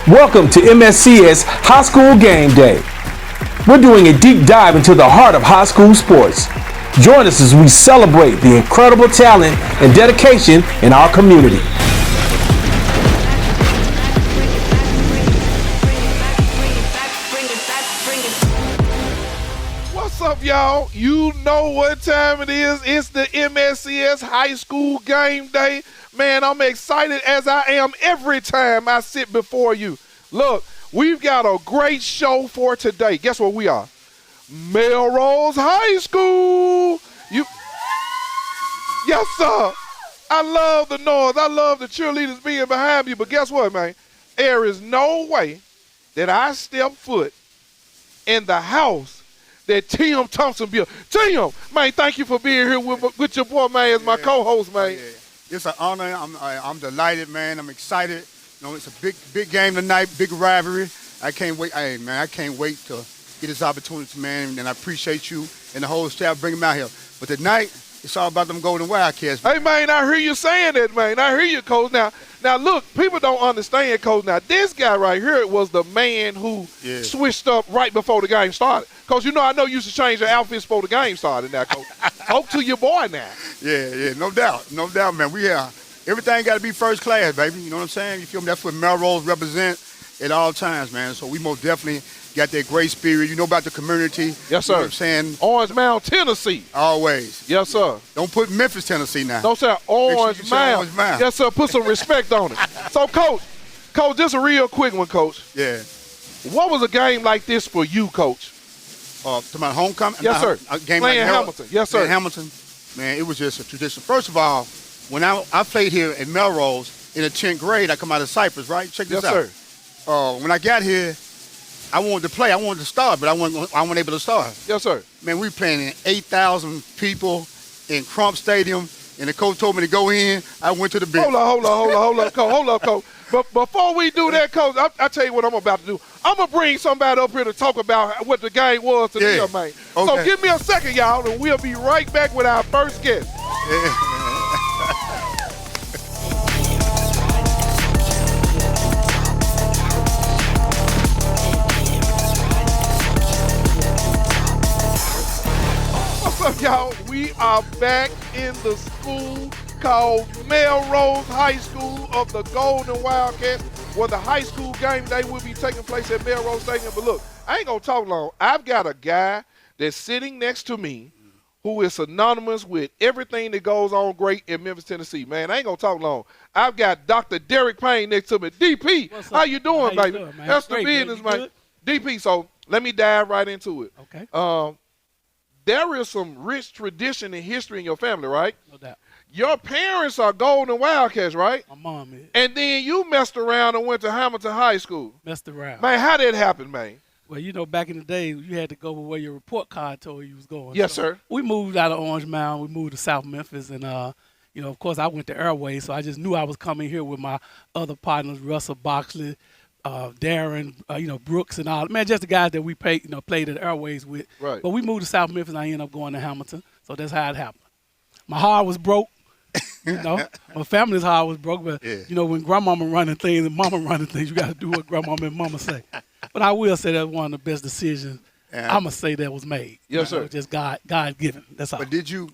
Welcome to MSCS High School Game Day. We're doing a deep dive into the heart of high school sports. Join us as we celebrate the incredible talent and dedication in our community. What's up, y'all? You know what time it is. It's the MSCS High School Game Day. Man, I'm excited as I am every time I sit before you. Look, we've got a great show for today. Guess what we are? Melrose High School. Yes, sir. I love the noise. I love the cheerleaders being behind me. But guess what, man? There is no way that I step foot in the house that Tim Thompson built. Tim, man, thank you for being here with your boy, man, as my co-host, man. Yeah. It's an honor. I'm delighted, man. I'm excited. You know, it's a big game tonight, big rivalry. I can't wait. Hey, man, I can't wait to get this opportunity, man. And I appreciate you and the whole staff bringing me out here. But tonight, it's all about them Golden Wildcats. Hey, man, I hear you saying that, man. I hear you, Coach. Now, look, people don't understand, Coach. Now, this guy right here was the man who switched up right before the game started. Coach, I know you used to change your outfits before the game started now, Coach. Talk to your boy now. Yeah, no doubt, man. Everything got to be first class, baby. You know what I'm saying? You feel me? That's what Melrose represent at all times, man. So we most definitely got that great spirit. You know about the community. Yes, sir. You know what I'm saying? Orange Mound, Tennessee. Always. Yes, sir. Don't put Memphis, Tennessee now. Don't say Orange Mound. Yes, sir. Put some respect on it. So, Coach, just a real quick one, Coach. Yeah. What was a game like this for you, Coach? To my homecoming? Yes, sir. A game playing like Hamilton. Yes, sir. Hamilton. Man, it was just a tradition. First of all, when I played here in Melrose in the 10th grade, I come out of Cypress, right? Check this out. Yes, sir. When I got here, I wanted to play. I wanted to start, but I wasn't able to start. Yes, sir. Man, we playing in 8,000 people in Crump Stadium, and the coach told me to go in. I went to the bench. Hold up, Coach. But before we do that, Coach, I'll tell you what I'm about to do. I'm going to bring somebody up here to talk about what the game was today, man. Okay. So give me a second, y'all, and we'll be right back with our first guest. What's up, y'all? We are back in the school called Melrose High School of the Golden Wildcats, where the high school game day will be taking place at Melrose Stadium. But look, I ain't going to talk long. I've got a guy that's sitting next to me who is synonymous with everything that goes on great in Memphis, Tennessee. Man, I ain't going to talk long. I've got Dr. Derek Payne next to me. DP, how you doing, baby? Doing, man? That's the business, man. DP, so let me dive right into it. Okay. There is some rich tradition and history in your family, right? No doubt. Your parents are Golden Wildcats, right? My mom is. And then you messed around and went to Hamilton High School. Messed around. Man, how did that happen, man? Well, back in the day, you had to go where your report card told you was going. Yes, so sir. We moved out of Orange Mound. We moved to South Memphis. And, of course, I went to Airways, so I just knew I was coming here with my other partners, Russell Boxley, Darren, Brooks and all. Man, just the guys that we played at Airways with. Right. But we moved to South Memphis, and I ended up going to Hamilton. So that's how it happened. My heart was broke. My family's heart was broke, but when grandmama running things and mama running things, you got to do what grandmama and mama say. But I will say that's one of the best decisions I'm gonna say that was made. Yes, sir. Just God given. That's all. But did you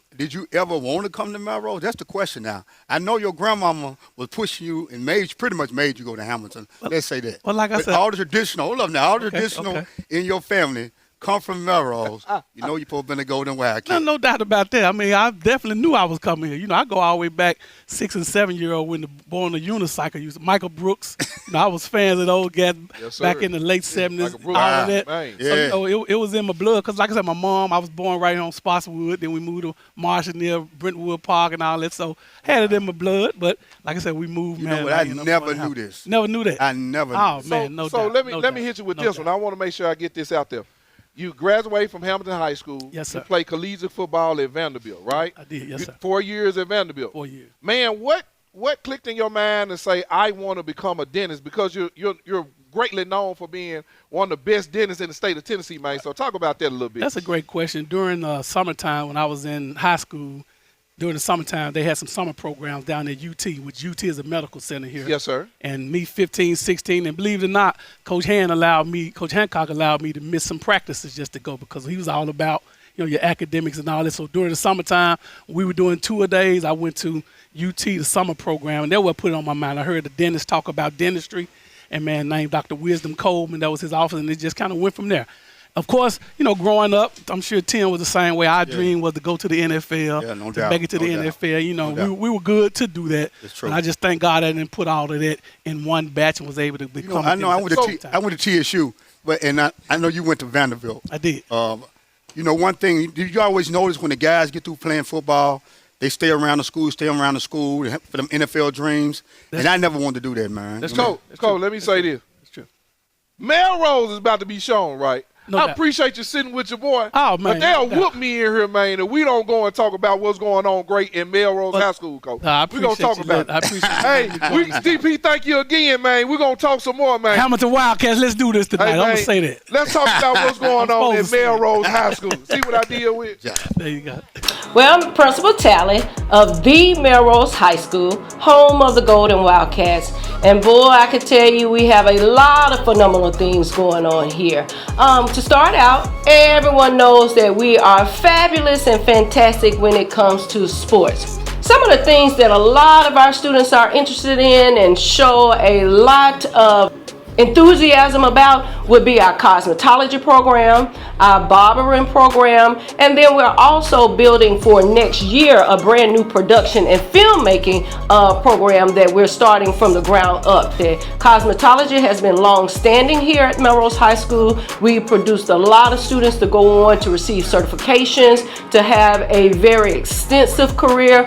ever want to come to Melrose? That's the question now. I know your grandmama was pushing you and pretty much made you go to Hamilton. Let's say that. Well, like I said, all the traditional, in your family come from Melrose. You're supposed to be a Golden Wildcat. No doubt about that. I mean, I definitely knew I was coming here. I go all the way back 6 and 7 year old when born a unicycle. Michael Brooks. I was fans of those guys back in the late 70s. All of that. So, it was in my blood because, like I said, my mom, I was born right here on Spotswood. Then we moved to Marshall near Brentwood Park and all that. So had it in my blood. But like I said, we moved, man. I never knew this. Never knew that. I never knew Oh, man, no doubt. So let me hit you with this one. I want to make sure I get this out there. You graduated from Hamilton High School. Yes, sir. You played collegiate football at Vanderbilt, right? I did, yes, sir. 4 years at Vanderbilt. 4 years. Man, what clicked in your mind to say, I want to become a dentist? Because you're greatly known for being one of the best dentists in the state of Tennessee, man. So talk about that a little bit. That's a great question. During summertime when I was in high school, during the summertime, they had some summer programs down at UT, which UT is a medical center here. Yes, sir. And me, 15, 16, and believe it or not, Coach Hancock allowed me to miss some practices just to go because he was all about, your academics and all that. So during the summertime, we were doing tour-a-days. I went to UT, the summer program, and that what put it on my mind. I heard the dentist talk about dentistry, and man named Dr. Wisdom Coleman, that was his office, and it just kind of went from there. Of course, growing up, I'm sure Tim was the same way. Our dream was to go to the NFL, to make it to the NFL. We were good to do that. That's true. And I just thank God I didn't put all of that in one batch and was able to become. I went to TSU, and I know you went to Vanderbilt. I did. One thing, did you always notice when the guys get through playing football, they stay around the school for them NFL dreams? And I never wanted to do that, man. Let's go. Let me say this. It's true. Melrose is about to be shown, right? No I doubt. appreciate you sitting with your boy. Oh, man. But they'll whoop me in here, man, and we don't go and talk about what's going on great in Melrose High School, Coach. I We're going to talk about it. I appreciate Hey, DP, thank you again, man. We're going to talk some more, man. Hamilton Wildcats, let's do this tonight. Hey, I'm going to say that. Let's talk about what's going on in Melrose High School. See what I deal with? Yeah. There you go. Well, I'm Principal Talley of the Melrose High School, home of the Golden Wildcats. And boy, I can tell you we have a lot of phenomenal things going on here. To start out, everyone knows that we are fabulous and fantastic when it comes to sports. Some of the things that a lot of our students are interested in and show a lot of enthusiasm about would be our cosmetology program, our barbering program, and then we're also building for next year a brand new production and filmmaking program that we're starting from the ground up. The cosmetology has been long standing here at Melrose High School. We produced a lot of students to go on to receive certifications, to have a very extensive career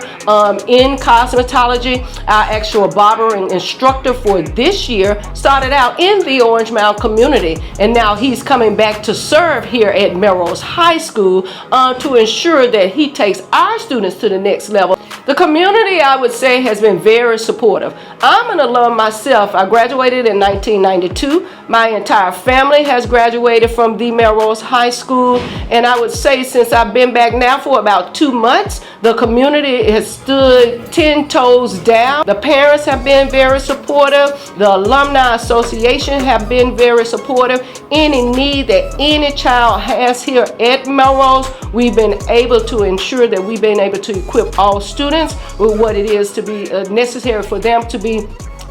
in cosmetology. Our actual barbering instructor for this year started out in the Orange Mound community, and now he's coming back to serve here at Melrose High School to ensure that he takes our students to the next level. The community, I would say, has been very supportive. I'm an alum myself. I graduated in 1992. My entire family has graduated from the Melrose High School, and I would say since I've been back now for about 2 months, the community has stood 10 toes down. The parents have been very supportive. The Alumni Association have been very supportive. Any need that any child has here at Melrose, we've been able to ensure that we've been able to equip all students with what it is to be necessary for them to be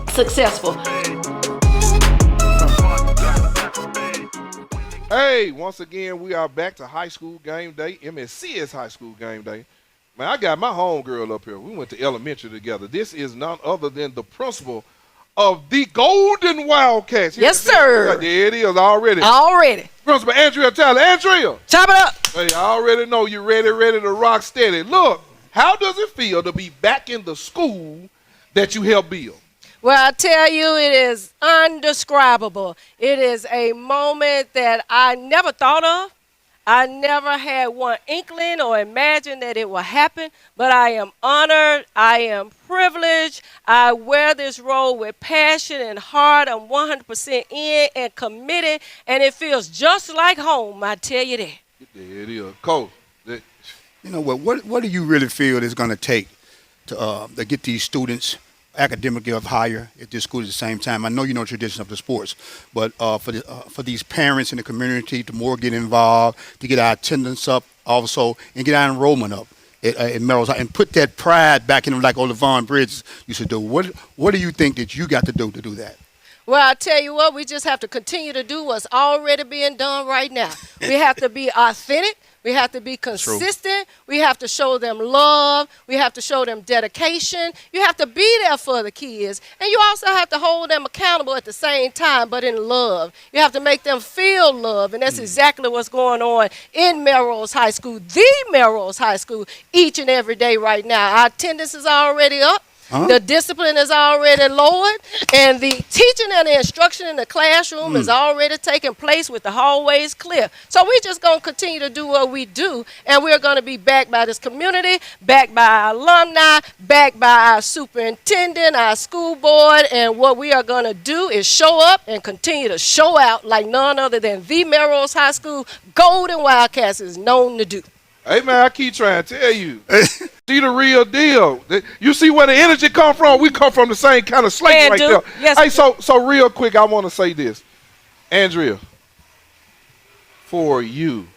successful. Hey, once again, we are back to high school game day, MSCS high school game day. Man, I got my homegirl up here. We went to elementary together. This is none other than the principal of the Golden Wildcats. Yes, sir. There it is already. Already. Principal Andrea Talley. Andrea. Chop it up. Hey, I already know you're ready to rock steady. Look, how does it feel to be back in the school that you helped build? Well, I tell you, it is indescribable. It is a moment that I never thought of. I never had one inkling or imagined that it would happen, but I am honored. I am privileged. I wear this role with passion and heart. I'm 100% in and committed, and it feels just like home, I tell you that. There it is. Coach. You know what do you really feel is going to take to get these students academically up higher at this school at the same time? I know you know the tradition of the sports, but for these parents in the community to more get involved, to get our attendance up also, and get our enrollment up at Melrose, and put that pride back in them like Olivon Bridges used to do. What do you think that you got to do that? Well, I tell you what, we just have to continue to do what's already being done right now. We have to be authentic. We have to be consistent. We have to show them love. We have to show them dedication. You have to be there for the kids. And you also have to hold them accountable at the same time, but in love. You have to make them feel love. And that's exactly what's going on in Melrose High School, the Melrose High School, each and every day right now. Our attendance is already up. The discipline is already lowered, and the teaching and the instruction in the classroom is already taking place with the hallways clear. So we're just going to continue to do what we do, and we're going to be backed by this community, backed by our alumni, backed by our superintendent, our school board, and what we are going to do is show up and continue to show out like none other than the Melrose High School Golden Wildcats is known to do. Hey, man, I keep trying to tell you. See the real deal. You see where the energy come from? We come from the same kind of slate right there. Yes. Hey, so real quick, I want to say this. Andrea, for you,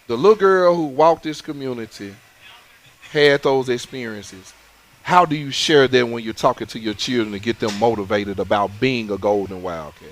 the little girl who walked this community, had those experiences, how do you share them when you're talking to your children to get them motivated about being a Golden Wildcat?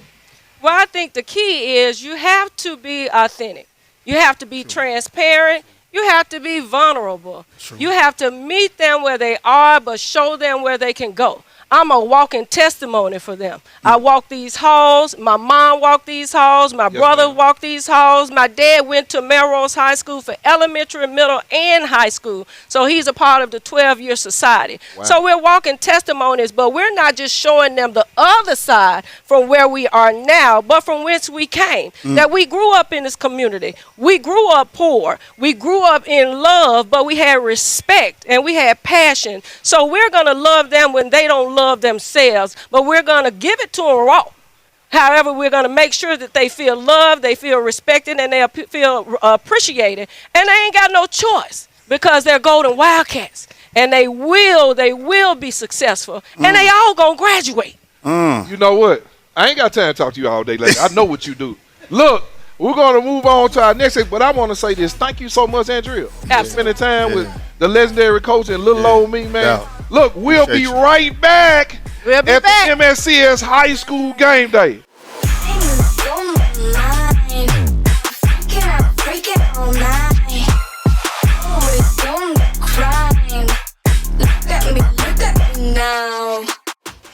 Well, I think the key is you have to be authentic. You have to be transparent. You have to be vulnerable. You have to meet them where they are, but show them where they can go. I'm a walking testimony for them. I walk these halls. My mom walked these halls. My brother walked these halls. My dad went to Melrose High School for elementary, middle, and high school. So he's a part of the 12-year society. Wow. So we're walking testimonies, but we're not just showing them the other side from where we are now, but from whence we came. That we grew up in this community. We grew up poor. We grew up in love, but we had respect and we had passion. So we're going to love them when they don't love themselves, but we're going to give it to them raw. However, we're going to make sure that they feel loved, they feel respected, and they feel appreciated. And they ain't got no choice because they're Golden Wildcats. And they will be successful. And they all going to graduate. You know what? I ain't got time to talk to you all day later. I know what you do. Look, we're going to move on to our next thing, but I want to say this. Thank you so much, Andrea. Absolutely. Spending time with the legendary coach and little old me, man. Look, we'll be right back at the MSCS High School Game Day.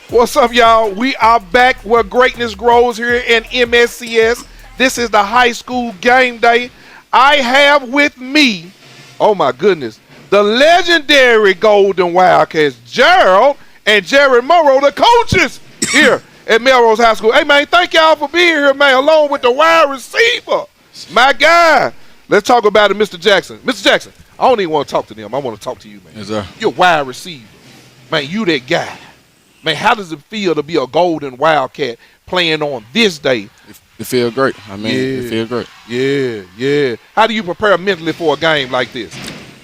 What's up, y'all? We are back where greatness grows here in MSCS. This is the High School Game Day. I have with me, oh my goodness, the legendary Golden Wildcats, Gerald and Jared Morrow, the coaches here at Melrose High School. Hey, man, thank y'all for being here, man, along with the wide receiver, my guy. Let's talk about it, Mr. Jackson. Mr. Jackson, I don't even want to talk to them. I want to talk to you, man. Yes, sir. You're a wide receiver. Man, you that guy. Man, how does it feel to be a Golden Wildcat playing on this day? It feel great. I mean, it feel great. Yeah. How do you prepare mentally for a game like this?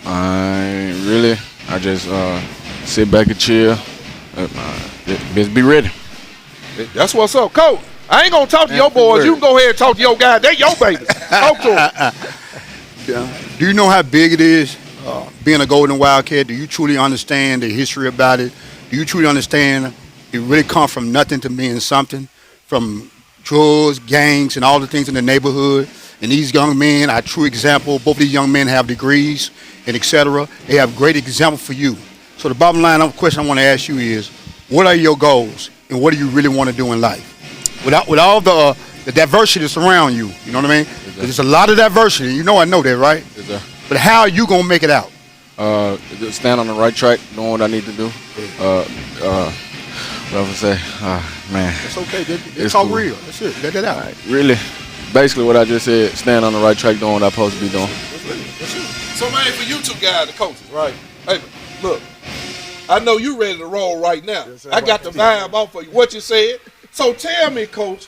I just sit back and chill. Just be ready. That's what's up. Coach, I ain't going to talk to your boys. You can go ahead and talk to your guys. They your babies. Talk to them. Do you know how big it is being a Golden Wildcat? Do you truly understand the history about it? Do you truly understand it really comes from nothing to being something, from drugs, gangs, and all the things in the neighborhood? And these young men are a true example. Both of these young men have degrees and et cetera. They have great example for you. So the bottom line of the question I want to ask you is, what are your goals and what do you really want to do in life? With all the diversity that's around you, you know what I mean? Exactly. There's a lot of diversity. You know I know that, right? Yes, but how are you going to make it out? Stand on the right track, doing what I need to do. What I say, man. It's okay. It's all cool. Real. That's it. Let that out. Right. Really, basically what I just said, stand on the right track, doing what I'm supposed to be doing. That's it. So, man, for you two guys, the coaches, right? Hey, look, I know you ready to roll right now. Yes, I got the vibe off of you, what you said. So tell me, Coach,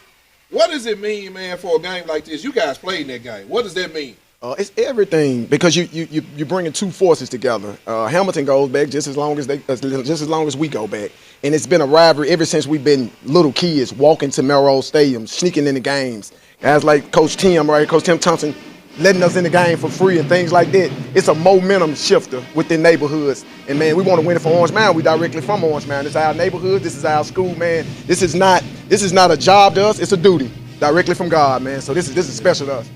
what does it mean, man, for a game like this? You guys played in that game. What does that mean? It's everything because you're bringing two forces together. Hamilton goes back just as long as we go back, and it's been a rivalry ever since we've been little kids walking to Melrose Stadium, sneaking in the games. Guys like Coach Tim, right? Coach Tim Thompson, letting us in the game for free and things like that. It's a momentum shifter within neighborhoods, and man, we want to win it for Orange Mound. We directly from Orange Mound. This is our neighborhood. This is our school, man. This is not a job to us. It's a duty. Directly from God, man. So this is special to us.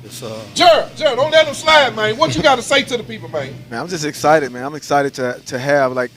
Gerald, don't let them slide, man. What you got to say to the people, man? Man, I'm just excited, man. I'm excited to have, like,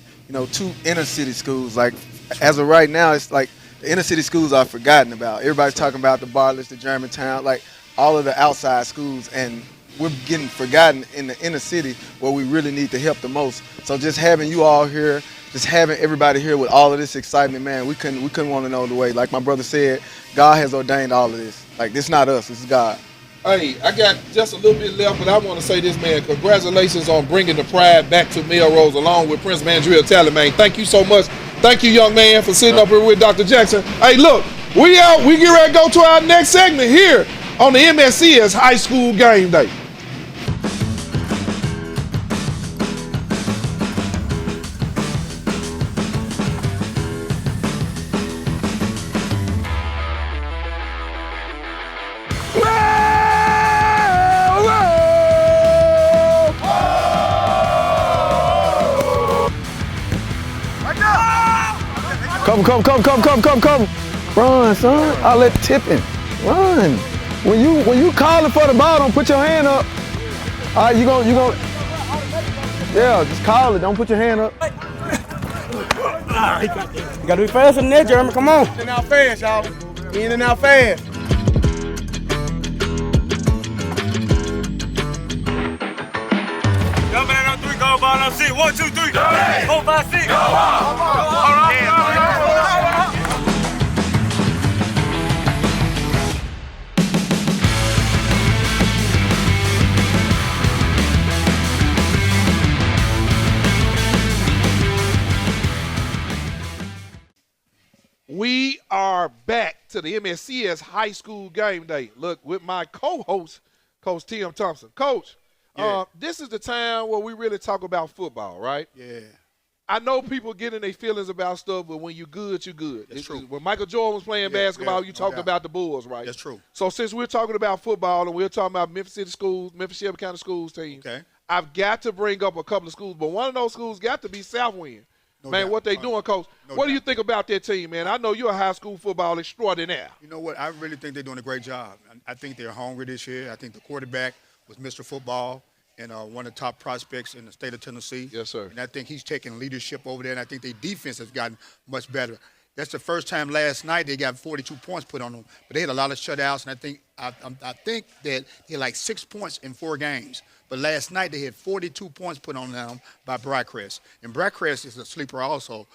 two inner city schools. Like, as of right now, it's like the inner city schools are forgotten about. Everybody's talking about the Bartlett's, the Germantown, like all of the outside schools, and we're getting forgotten in the inner city where we really need the help the most. So just having you all here, just having everybody here with all of this excitement, man, we couldn't want to know the way. Like my brother said, God has ordained all of this. Like, this is not us, this is God. Hey, I got just a little bit left, but I want to say this, man. Congratulations on bringing the pride back to Melrose along with Prince Mandrill Talley, man. Thank you so much. Thank you, young man, for sitting up here with Dr. Jackson. Hey, look, we out. We get ready to go to our next segment here on the MSCS High School Game Day. Come. Run, son. I'll let tipping. Run. When you calling for the ball, don't put your hand up. All right, you gon' yeah, just call it. Don't put your hand up. You gotta be faster than that, Jeremy. Come on. In and out fast, y'all. In and out fast. Y'all man on 3, go ball on 6. 1, 2, 3. 4, 5, 6. Go on. We are back to the MSCS high school game day. Look, with my co-host, Coach Tim Thompson. Coach, this is the time where we really talk about football, right? Yeah. I know people getting their feelings about stuff, but when you're good, you're good. That's true. When Michael Jordan was playing basketball, you talked about the Bulls, right? That's true. So since we're talking about football and we're talking about Memphis City schools, Memphis-Shelby County schools teams, I've got to bring up a couple of schools, but one of those schools got to be Southwind. No man, doubt. what they doing, Coach? What do you think about that team, man? I know you're a high school football extraordinaire. You know what? I really think they're doing a great job. I think they're hungry this year. I think the quarterback was Mr. Football and one of the top prospects in the state of Tennessee. Yes, sir. And I think he's taking leadership over there, and I think their defense has gotten much better. That's the first time last night they got 42 points put on them, but they had a lot of shutouts, and I think that they had like 6 points in 4 games. But last night they had 42 points put on them by Brackrest. And Brackrest is a sleeper also.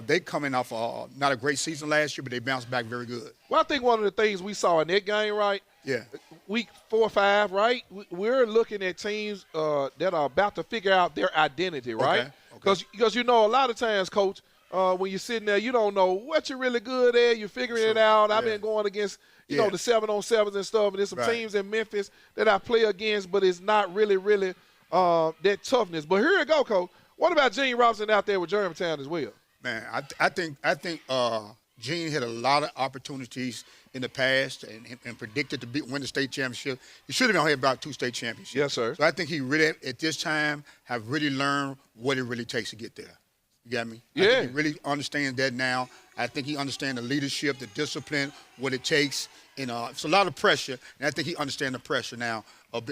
They coming off not a great season last year, but they bounced back very good. Well, I think one of the things we saw in that game, right? Yeah. Week 4 or 5, right? We're looking at teams that are about to figure out their identity, right? Because you know, a lot of times, Coach, when you're sitting there, you don't know what you're really good at. You're figuring it out. I've been going against, you know, the 7-on-7s and stuff, and there's some teams in Memphis that I play against, but it's not really that toughness. But here you go, Coach. What about Gene Robinson out there with Germantown as well? Man, I think Gene had a lot of opportunities in the past and predicted to win the state championship. He should have been here about 2 state championships. Yes, sir. So I think he really, at this time, have really learned what it really takes to get there. You got me? Yeah. I think he really understands that now. I think he understands the leadership, the discipline, what it takes. And it's a lot of pressure, and I think he understands the pressure now of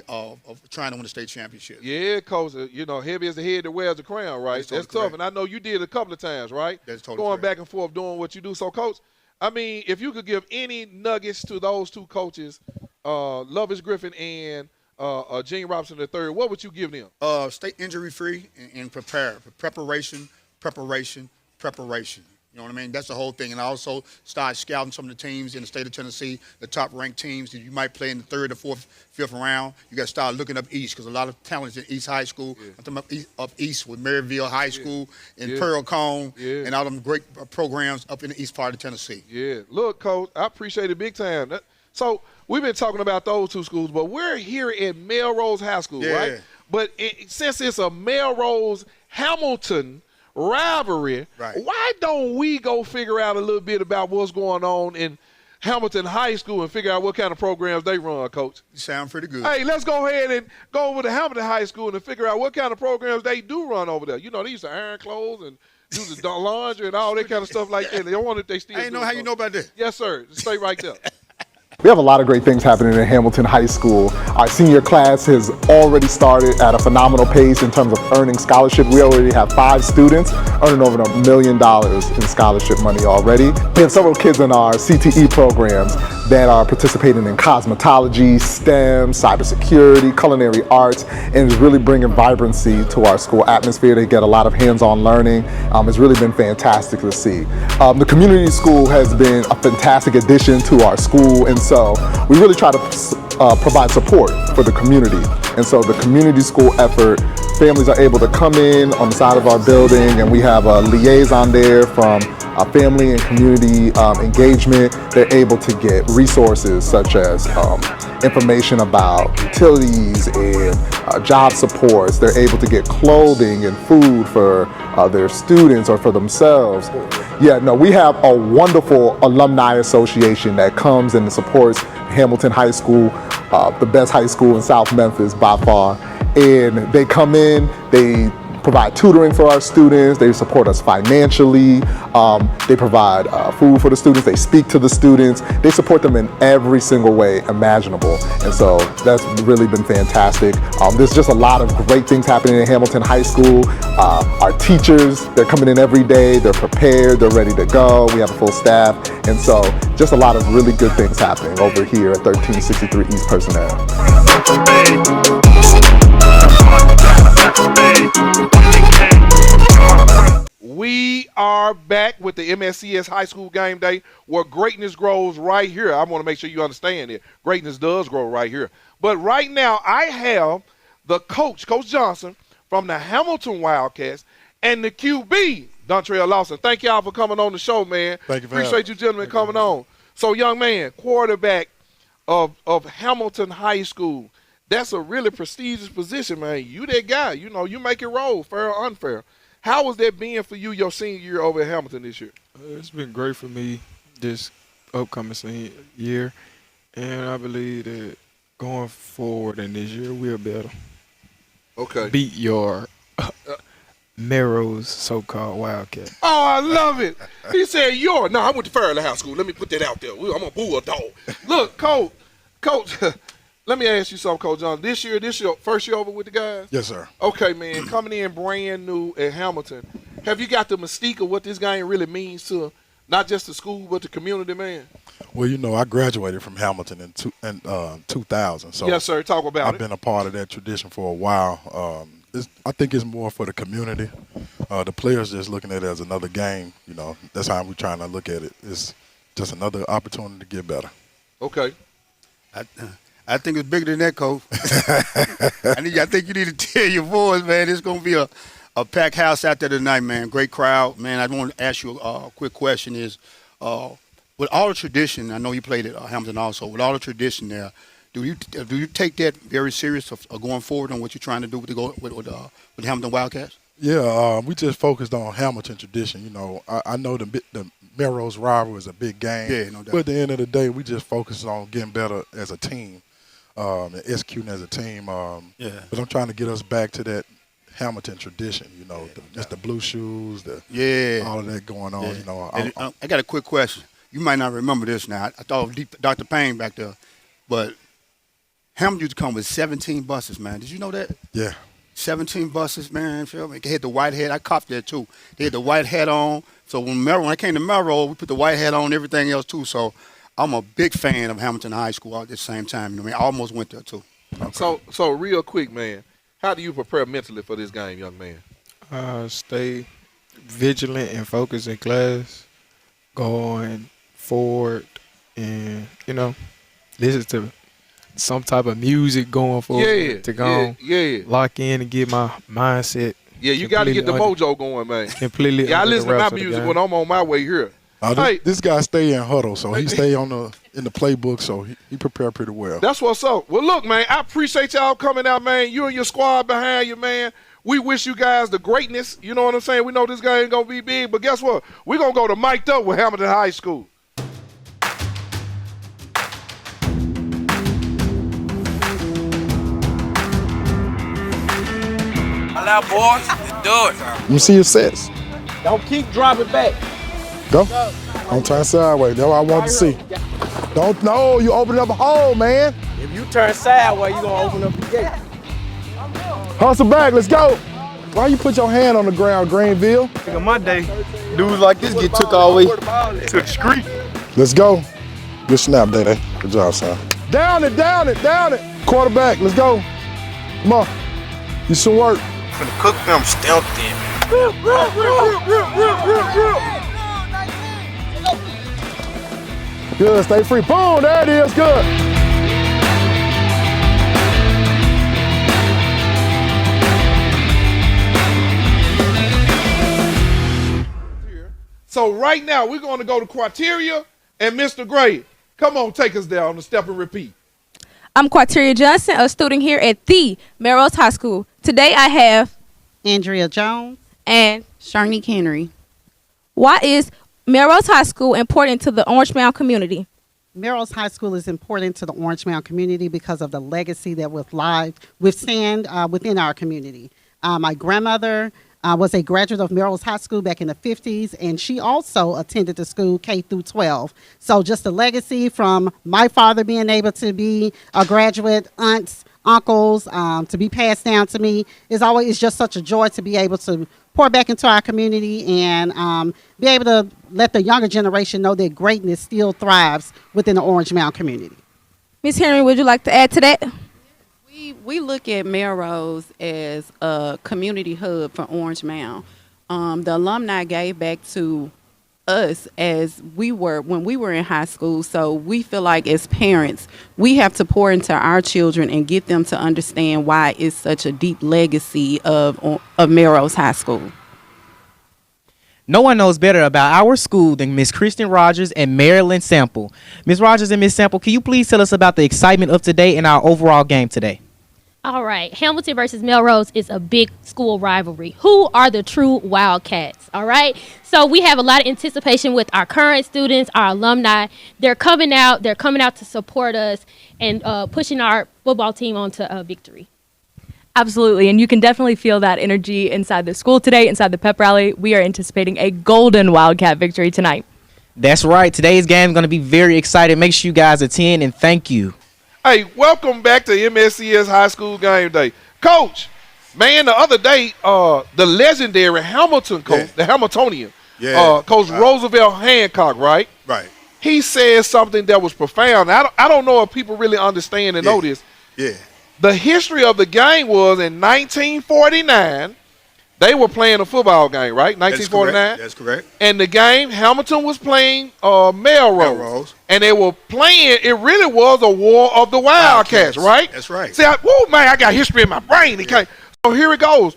trying to win the state championship. Yeah, Coach. You know, heavy is the head that wears the crown, right? That's tough. And I know you did it a couple of times, right? That's totally going correct. back and forth doing what you do. So, Coach, I mean, if you could give any nuggets to those 2 coaches, Lovis Griffin and Gene Robinson III, what would you give them? Stay injury-free and preparation. You know what I mean? That's the whole thing. And I also started scouting some of the teams in the state of Tennessee, the top-ranked teams that you might play in the 3rd or 4th, 5th round. You got to start looking up east because a lot of talent in East High School. Yeah. I'm talking about up east with Maryville High School and Pearl Cone and all them great programs up in the east part of Tennessee. Yeah. Look, Coach, I appreciate it big time. So we've been talking about those 2 schools, but we're here at Melrose High School, right? But since it's a Melrose-Hamilton rivalry, why don't we go figure out a little bit about what's going on in Hamilton High School and figure out what kind of programs they run, Coach? You sound pretty good. Hey, let's go ahead and go over to Hamilton High School and figure out what kind of programs they do run over there. You know, they used to iron clothes and do the laundry and all that kind of stuff like that. They wonder if they still I didn't know how you know about that. Yes, sir. Stay right there. We have a lot of great things happening in Hamilton High School. Our senior class has already started at a phenomenal pace in terms of earning scholarship. We already have 5 students earning over $1 million in scholarship money already. We have several kids in our CTE programs that are participating in cosmetology, STEM, cybersecurity, culinary arts, and is really bringing vibrancy to our school atmosphere. They get a lot of hands-on learning. It's really been fantastic to see. The community school has been a fantastic addition to our school, and so we really try to provide support for the community. And so the community school effort, families are able to come in on the side of our building, and we have a liaison there from family and community engagement. They're able to get resources such as information about utilities and job supports. They're able to get clothing and food for their students or for themselves. Yeah, no, we have a wonderful alumni association that comes and supports Hamilton High School, the best high school in South Memphis by far. And they come in, they provide tutoring for our students. They support us financially. They provide food for the students. They speak to the students. They support them in every single way imaginable. And so that's really been fantastic. There's just a lot of great things happening in Hamilton High School. Our teachers, they're coming in every day. They're prepared. They're ready to go. We have a full staff. And so just a lot of really good things happening over here at 1363 East Personnel. We are back with the MSCS High School Game Day where greatness grows right here. I want to make sure you understand it. Greatness does grow right here. But right now I have the coach, Coach Johnson, from the Hamilton Wildcats, and the QB, Dontrell Lawson. Thank y'all for coming on the show, man. Thank you for Appreciate you gentlemen coming on. So, young man, quarterback of Hamilton High School. That's a really prestigious position, man. You that guy. You know, you make it roll, fair or unfair. How was that being for you your senior year over at Hamilton this year? It's been great for me this upcoming senior year, and I believe that going forward in this year, we'll be able to beat your Melrose so-called Wildcat. Oh, I love it. He said your. No, I went to Fairley High School. Let me put that out there. I'm a bulldog. Look, Coach, let me ask you something, Coach John. This year your first year over with the guys? Yes, sir. Okay, man. Coming in brand new at Hamilton, have you got the mystique of what this game really means to not just the school but the community, man? Well, you know, I graduated from Hamilton in 2000. So yes, sir. Talk about I've been a part of that tradition for a while. I think it's more for the community. The players just looking at it as another game. You know, that's how we're trying to look at it. It's just another opportunity to get better. Okay. I think it's bigger than that, Coach. I think you need to tell your boys, man, it's going to be a packed house out there tonight, man. Great crowd. Man, I want to ask you a quick question is, with all the tradition, I know you played at Hamilton also, with all the tradition there, do you take that very serious of going forward on what you're trying to do with the Hamilton Wildcats? Yeah, we just focused on Hamilton tradition. You know, I know the Melrose rivalry is a big game. Yeah, no doubt. But at the end of the day, we just focus on getting better as a team, and executing as a team. But I'm trying to get us back to that Hamilton tradition. You know, just the blue shoes, all of that going on. Yeah. You know, I got a quick question. You might not remember this now. I thought of Dr. Payne back there, but Hamilton used to come with 17 buses, man. Did you know that? Yeah. 17 buses, man. Feel me? They had the white hat. I copped that too. They had the white hat on. So when I came to Melrose, we put the white hat on and everything else too. So I'm a big fan of Hamilton High School at the same time. You know what I mean? I almost went there too. Okay. So real quick, man, how do you prepare mentally for this game, young man? Stay vigilant and focused in class, going forward, and, you know, listen to some type of music going forward to go lock in and get my mindset. Yeah, you got to get the mojo going, man. Completely. Yeah, I listen to my music when I'm on my way here. This guy stay in huddle, so he stay in the playbook, so he prepared pretty well. That's what's up. Well, look, man, I appreciate y'all coming out, man. You and your squad behind you, man. We wish you guys the greatness. You know what I'm saying? We know this game ain't going to be big, but guess what? We're going to go to mic'd up with Hamilton High School. Allow boys to do it. Let me see your sets. Don't keep dropping back. Go. Don't turn sideways. That's what I want to see. No, you open up a hole, man. If you turn sideways, you're going to open up the gate. Hustle back, let's go. Why you put your hand on the ground, Greenville? On my day, dudes like this get took all the way to the street. Let's go. Good snap, Day. Good job, son. Down it. Quarterback, let's go. Come on. You some work. Finna cook them stealth in. Good, stay free. Boom, there it is, good. So right now, we're going to go to Criteria and Mr. Gray. Come on, take us there on the step and repeat. I'm Quateria Johnson, a student here at the Melrose High School. Today I have Andrea Jones and Sharnique Henry. Why is Melrose High School important to the Orange Mound community? Melrose High School is important to the Orange Mound community because of the legacy that we've stand within our community. My grandmother was a graduate of Melrose High School back in the 50s, and she also attended the school K through 12. So just a legacy from my father being able to be a graduate, aunts, uncles, to be passed down to me is just such a joy to be able to pour back into our community and be able to let the younger generation know that greatness still thrives within the Orange Mound community. Ms. Henry, would you like to add to that? We look at Melrose as a community hub for Orange Mound. The alumni gave back to us when we were in high school, so we feel like as parents, we have to pour into our children and get them to understand why it's such a deep legacy of Melrose High School. No one knows better about our school than Miss Kristen Rogers and Marilyn Sample. Ms. Rogers and Ms. Sample, can you please tell us about the excitement of today and our overall game today? All right, Hamilton versus Melrose is a big school rivalry. Who are the true Wildcats? All right, so we have a lot of anticipation with our current students, our alumni. They're coming out to support us and pushing our football team on to victory. Absolutely, and you can definitely feel that energy inside the school today, inside the pep rally. We are anticipating a golden Wildcat victory tonight. That's right. Today's game is going to be very exciting. Make sure you guys attend, and thank you. Hey, welcome back to MSCS High School Game Day. Coach, man, the other day, the legendary Hamilton coach, the Hamiltonian, Coach Roosevelt Hancock, right? Right. He said something that was profound. I don't know if people really understand and know this. Yeah. The history of the game was in 1949, they were playing a football game, right? 1949. That's correct. And the game, Hamilton was playing Melrose. And they were playing, it really was a war of the Wildcats, right? That's right. See, I got history in my brain. So here it goes.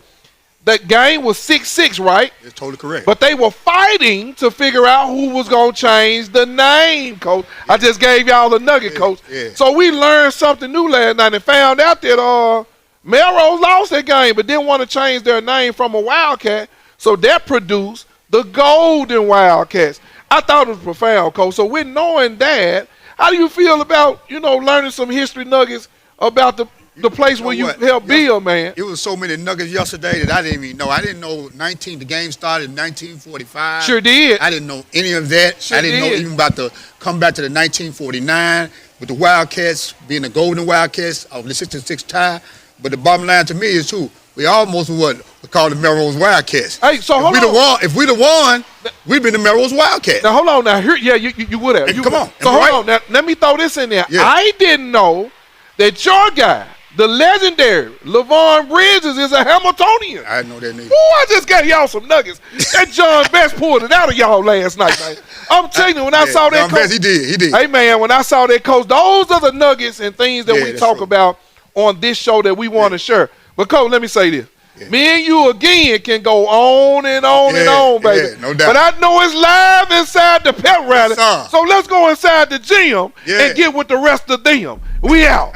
That game was 6-6, right? It's totally correct. But they were fighting to figure out who was going to change the name, Coach. Yeah. I just gave y'all the nugget, Coach. Yeah. So we learned something new last night and found out that Melrose lost that game but didn't want to change their name from a Wildcat. So that produced the Golden Wildcats. I thought it was profound, Coach. So with knowing that, how do you feel about, learning some history nuggets about the place where you helped build, man? It was so many nuggets yesterday that I didn't even know. I didn't know the game started in 1945. Sure did. I didn't know any of that. Sure I didn't know even about the comeback to the 1949 with the Wildcats being the Golden Wildcats of the 66 tie. But the bottom line to me is, too, we almost we call the Melrose Wildcats. Hey, so hold on. If we'd have won, we'd been the Melrose Wildcats. Now, hold on. Now, you would have. Come on. So hold on. Now, let me throw this in there. Yeah. I didn't know that your guy, the legendary LaVon Bridges, is a Hamiltonian. I didn't know that name. I just got y'all some nuggets. That John Best pulled it out of y'all last night, man. I'm telling you, when I saw that John coach, Best, he did. Hey, man, when I saw that coach, those are the nuggets and things that we talk about on this show that we want to share. But, Coach, let me say this. Yeah. Me and you, again, can go on and on and on, baby. Yeah, no doubt. But I know it's live inside the pep rally. Yes, so let's go inside the gym and get with the rest of them. We out.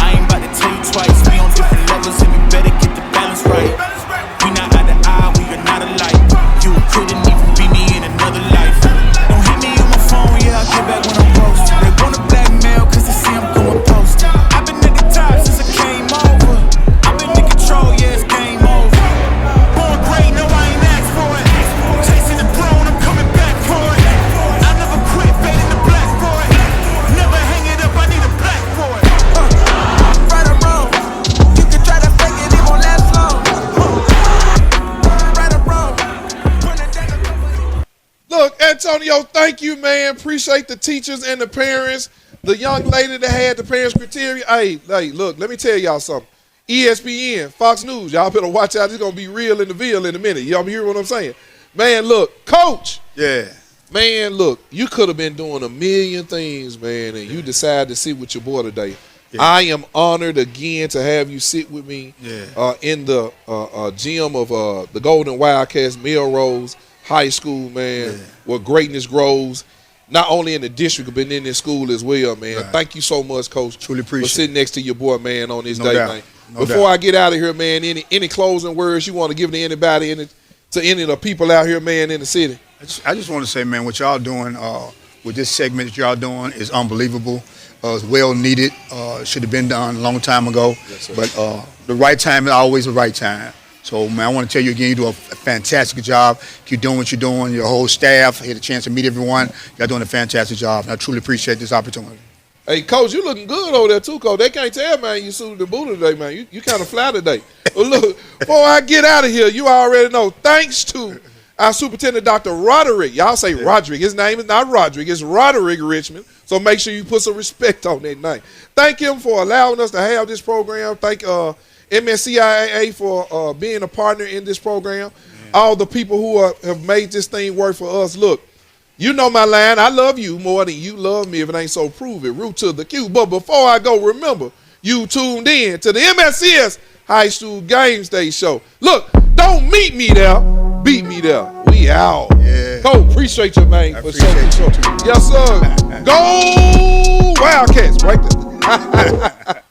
I ain't about to tell you twice. We on different levels and we better get the balance right. We not eye to eye, we are not alike. You couldn't even be me in another life. Don't hit me on my phone, I'll get back when I'm roasted. They wanna blackmail cause they see I'm going post. I've been at the top since I came over. I've been in control, it's game over. Born great, no I ain't asked for it. Chasing the throne, I'm coming back for it. I never quit, fading the black for it. Never hang it up, I need a black for it. Right or wrong, you can try to fake it, it won't last long. Right or wrong, Look, Antonio, thank you, man. Appreciate the teachers and the parents. The young lady that had the parents' criteria. Hey, look, let me tell y'all something. ESPN, Fox News, y'all better watch out. It's going to be real in the Ville in a minute. Y'all hear what I'm saying? Man, look, Coach. Yeah. Man, look, you could have been doing a million things, man, and you decided to sit with your boy today. Yeah. I am honored again to have you sit with me in the gym of the Golden Wildcats, Melrose High School, man, where greatness grows. Not only in the district, but in this school as well, man. Right. Thank you so much, Coach. Truly appreciate for sitting next to your boy, man, on this day, doubt. man. No Before I get out of here, man, any closing words you want to give to anybody, to any of the people out here, man, in the city? I just want to say, man, what y'all doing with this segment that y'all doing is unbelievable. It's well needed. Should have been done a long time ago. Yes, but the right time is always the right time. So, man, I want to tell you again, you do a fantastic job. Keep doing what you're doing. Your whole staff, I had a chance to meet everyone. Y'all doing a fantastic job. And I truly appreciate this opportunity. Hey, Coach, you looking good over there, too, Coach. They can't tell, man, you suited the booty today, man. You kind of fly today. But look, before I get out of here, you already know, thanks to our Superintendent, Dr. Roderick. Y'all say Roderick. His name is not Roderick. It's Roderick Richmond. So make sure you put some respect on that name. Thank him for allowing us to have this program. Thank MSCIAA for being a partner in this program. All the people who have made this thing work for us. Look, you know my line. I love you more than you love me. If it ain't so, prove it. Root to the Q. But before I go, remember, you tuned in to the MSCS High School Games Day show. Look, don't meet me there. Beat me there. We out. Yeah. Coach, appreciate you, man. For showing. Yes, sir. Go Wildcats right there.